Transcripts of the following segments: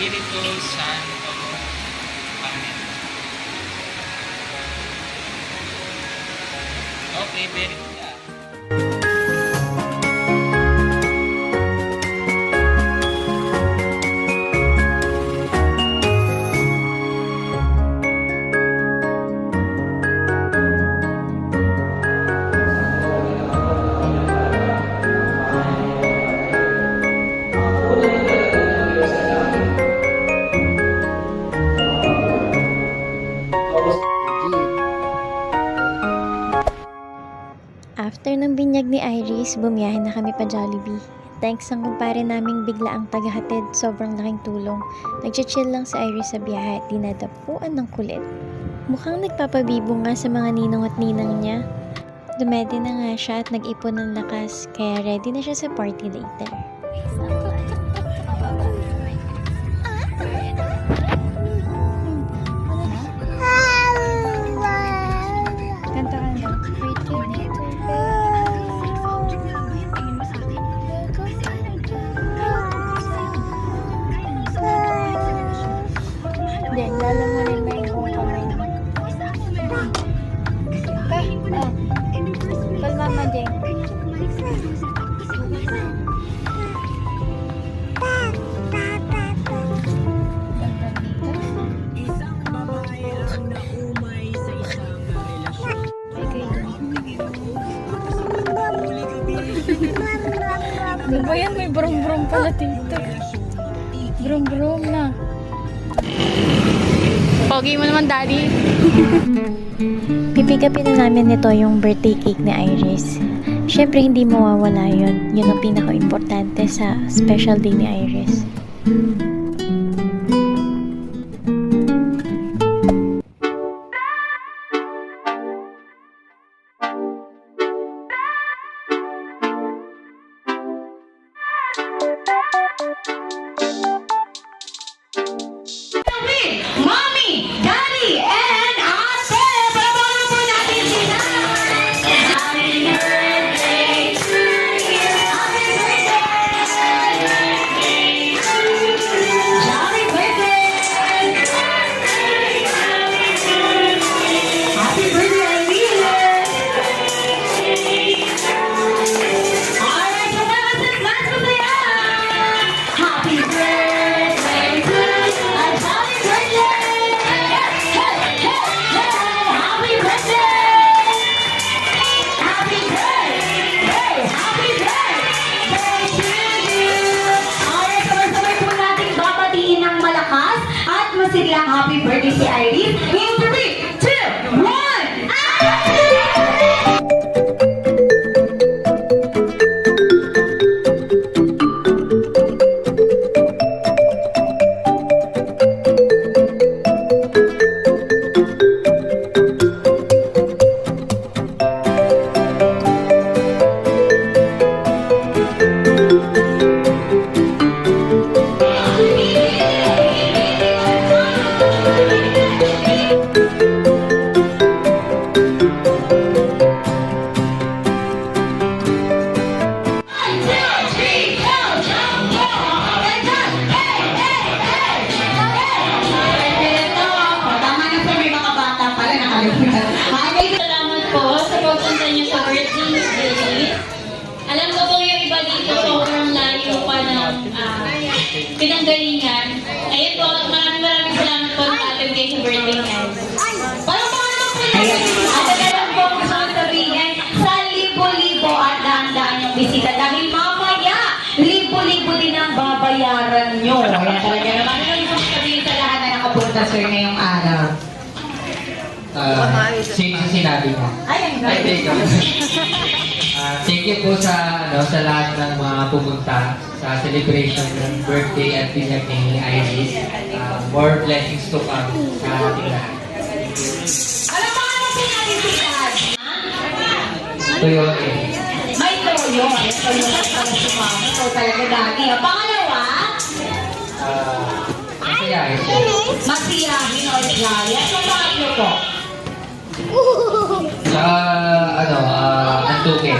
Espiritu Santo. Amen. Okay, very good. After ng binyag ni Iris, bumiyahe na kami pa Jollibee. Thanks ang kumpare naming bigla ang tagahatid, sobrang laking tulong. Nagchichill lang si Iris sa biyahe at dinadapuan ng kulit. Mukhang nagpapabibo nga sa mga ninong at ninang niya. Dumedi na nga siya at nag-ipon ng lakas, kaya ready na siya sa party later. Kanta ka na. Then, lalamunin mo yung buong kamay mo. Pag mama, Jeng. Ano ba yan? May brum-brum pala dito. Brum-brum na. Pogi mo naman, Daddy. Pipikapin na namin nito yung birthday cake ni Iris. Siyempre, hindi mawawala yun. Yun ang pinaka-importante sa special day ni Iris. Mommy, Daddy, and Ate! Palabanan po natin sila! Happy birthday to you! Happy birthday! Happy birthday! Happy birthday, Irene! Alright, so that was it. Last one na yan! Happy birthday to you! Happy birthday! Hey, hey, hey! Happy birthday! Happy birthday! Happy birthday to you! Alright, sabay-sabay po natin babatiin ng malakas at masiglang happy birthday si Irene. In 3, 2, 1, Salamat po sa pagpunta niyo sa birthday day. Alam ko po yung iba dito sobrang layo pa ng pinanggalingan. Ayun po, maraming salamat po sa ating kayo sa birthday niya. Parang mga naman po yun. At alam po gusto kong sabihin, sa libo-libo at daan-daan yung bisita. Dahil mamaya, libo-libo din ang babayaran nyo. Kaya talaga naman, ano gusto kong sabihin sa lahat na nakapunta sir ngayong araw? Same sa sinabi mo. Ay, ang Thank you. Thank you po sa sa lahat ng mga pumunta sa celebration ng birthday at binyag ni Iris. More blessings to come sa ating lahat. Alam mo ano sinabi si Dad? Tuyo eh. May toyo. May toyo na pala si Mama. Ito talaga dati. Pangalawa, Masaya eh. masiyahin o jaya. So, paano po? Sa Antuke.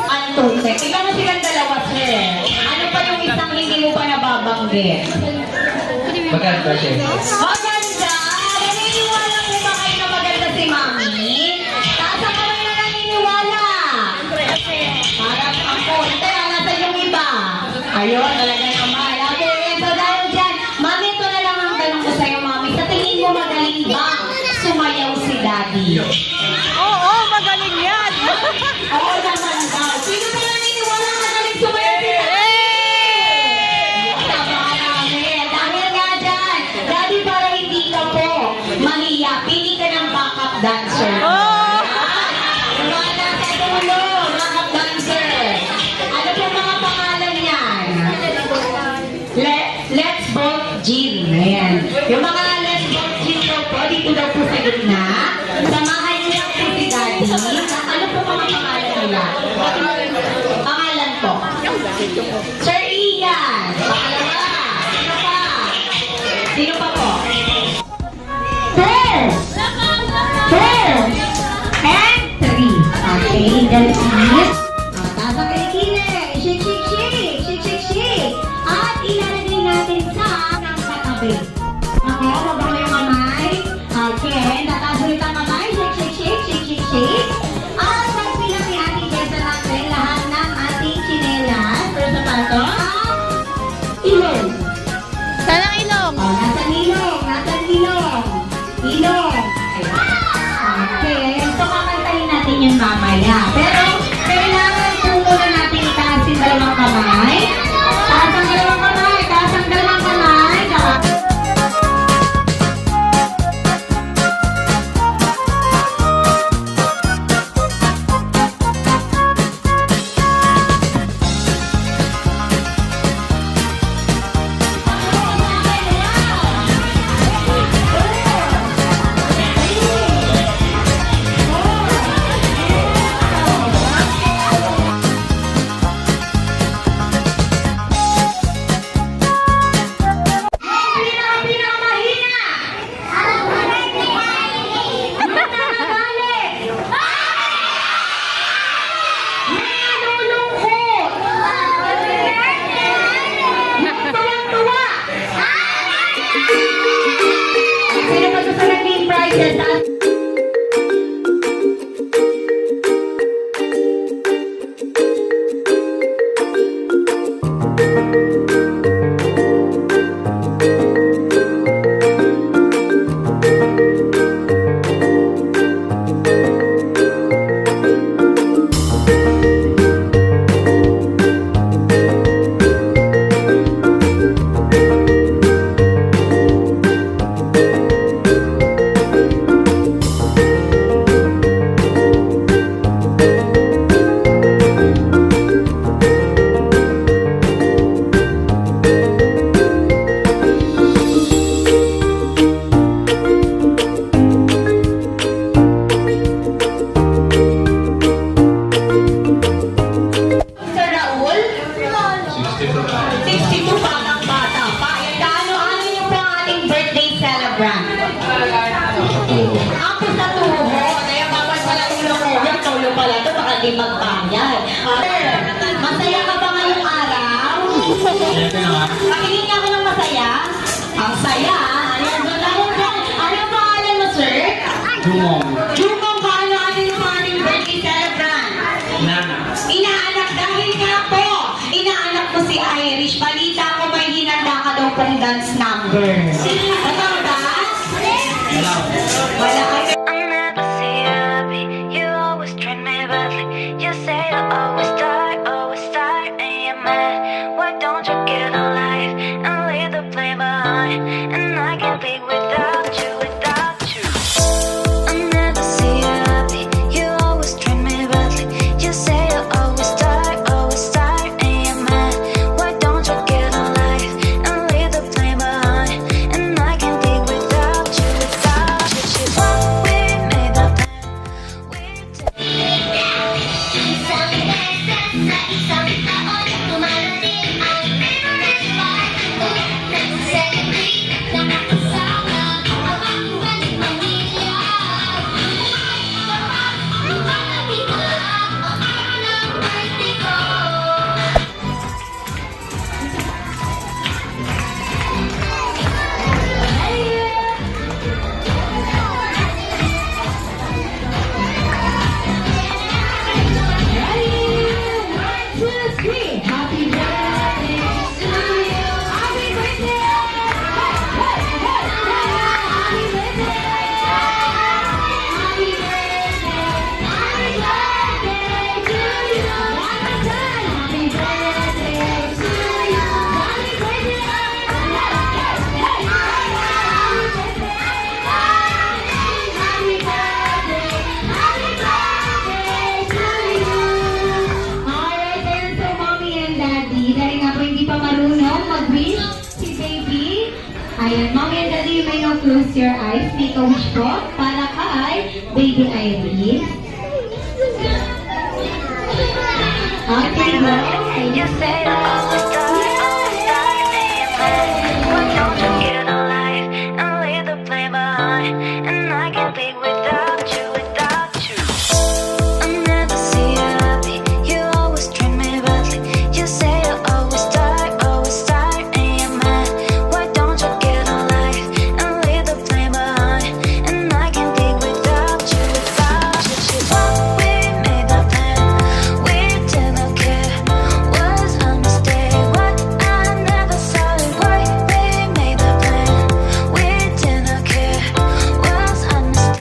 Antuke. Ikaw mo silang dalawa, sir. Ano pa yung isang hindi mo pa nababanggit? Maganda siya. Maganda! Naniniwala mo ba kayo na maganda si Mami? Taas ang kamay na naniniwala. Parang ako. Kaya nasan yung iba? Ayun, talaga naman. Okay, so dahil dyan, Mami, ito na lang ang tanong ko sa'yo, Mami. Sa tingin mo magaling ba sumayaw si Daddy? Oo, magaling yan. Oo naman daw. Sino ba naniniwala na magaling sumayaw si Daddy? Tama namin. Dahil nga dyan, Daddy, para hindi ka po mahiya, pili ka ng backup dancer. Oh! Wala sa dulo, backup dancer. Ano po mga pangalan yan? Let's Vote Gym. Ayan. Yung mga Let's Vote Gym daw po, dito daw po sa gitna. Samahan niyo lang po si Daddy. Ano po mga pangalan nila? Pangalan po. Sir Ian. Pangalawa. Sino pa? Sino pa po? Sir! Sir! And 3. Okay, that's it. Taas ang kilikili. Shake, shake, shake. Shake, shake, shake. At ilalagay natin sa ng katabi. Okay, mabaho yung kamay. Okay, tataas ulit ang kamay. Shake, shake, shake. Shake, shake, shake. At pagbilang ni ating Jessa natin lahat ng ating chinelas. Pero sapatos. At ilong. Saan ang ilong? Oh, nasan ilong? Nasan ilong? Ilong. Okay, so kakantahin natin yung mamaya. Pero, kailangan po muna natin itaas yung dalawang kamay. Taas ang dalawang kamay. Taas ang dalawang kamay. Pinakamahina! Nananagalit! Nanulungkot! Tuwang-tuwa! Sino pa sa naging prizes? Sir Raul? 62 batang bata pa. Ano niyo po ang ating birthday celebrant? Ako sa tuho. Kaya bawal pala tulong-tulong. Tulo pala ito. Baka di magbayad. Sir, masaya ka ba ngayong araw? Pakingin niya ako ng masaya. Ang saya. Ayan, doon ako dyan. Ano ang pangalan mo, sir? Jumong, paano yung ating birthday celebrant? Inaanak dahil nga po, inaanak ko si Irish. Balita ko may hinanda ka daw pong dance number. Totoo ba? Wala ka. I'll never see you happy. You always treat me badly. You say you always start, and you're mad. Why don't you get a life and leave the blame behind? And I can't live without you, without you. I'll never see you happy. You always treat me badly. You say you always start, and you're mad. Why don't you get a life and leave the blame behind? And I can't live without you, without you. close your eyes. Make a wish po para kay Baby Iris. Okay, go. You say I always die.